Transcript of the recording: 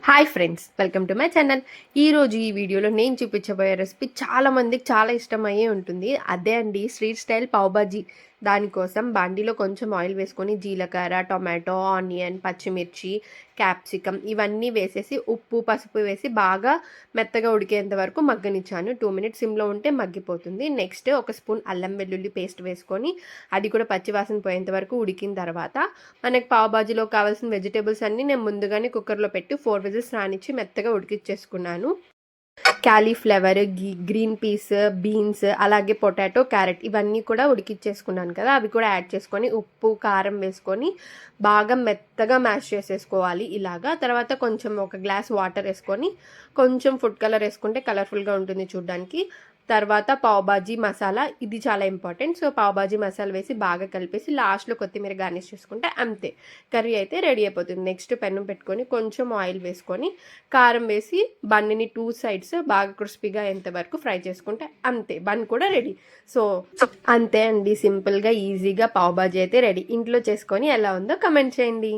Hi friends, welcome to my channel. ఈరోజు ఈ వీడియోలో నేను చూపించబోయే రెసిపీ చాలా మందికి చాలా ఇష్టమయ్యే ఉంటుంది. అదే అండి స్ట్రీట్ స్టైల్ పావ్ బాజీ. దానికోసం బాండీలో కొంచెం ఆయిల్ వేసుకొని జీలకర్ర, టొమాటో, ఆనియన్, పచ్చిమిర్చి, క్యాప్సికమ్ ఇవన్నీ వేసేసి ఉప్పు, పసుపు వేసి బాగా మెత్తగా ఉడికేంత వరకు మగ్గనిచ్చాను. 2 మినిట్స్ సిమ్లో ఉంటే మగ్గిపోతుంది. నెక్స్ట్ ఒక స్పూన్ అల్లం వెల్లుల్లి పేస్ట్ వేసుకొని అది కూడా పచ్చివాసన పోయేంత వరకు ఉడికిన తర్వాత మనకి పావ్ బాజీలో కావాల్సిన వెజిటేబుల్స్ అన్నీ నేను ముందుగానే కుక్కర్లో పెట్టి 4 విజిల్స్ రానిచ్చి మెత్తగా ఉడికిచ్చేసుకున్నాను. క్యాలీఫ్లవర్, గ్రీన్ పీస్, బీన్స్, అలాగే పొటాటో, క్యారెట్ ఇవన్నీ కూడా ఉడికిచ్చేసుకున్నాను కదా, అవి కూడా యాడ్ చేసుకొని ఉప్పు, కారం వేసుకొని బాగా మెత్తగా మ్యాష్ చేసేసుకోవాలి ఇలాగా. తర్వాత కొంచెం ఒక గ్లాస్ వాటర్ వేసుకొని కొంచెం ఫుడ్ కలర్ వేసుకుంటే కలర్ఫుల్గా ఉంటుంది చూడడానికి. తర్వాత పావ్ బాజీ మసాలా, ఇది చాలా ఇంపార్టెంట్. సో పావ్ బాజీ మసాలా వేసి బాగా కలిపేసి లాస్ట్లో కొత్తిమీర గార్నిష్ చేసుకుంటే అంతే, కర్రీ అయితే రెడీ అయిపోతుంది. నెక్స్ట్ పెనం పెట్టుకొని కొంచెం ఆయిల్ వేసుకొని కారం వేసి బన్నుని 2 సైడ్స్ బాగా క్రిస్పీగా అయ్యేంత వరకు ఫ్రై చేసుకుంటే అంతే, బన్ కూడా రెడీ. సో అంతే అండి, సింపుల్గా ఈజీగా పావ్ బాజీ అయితే రెడీ. ఇంట్లో చేసుకొని ఎలా ఉందో కమెంట్ చేయండి.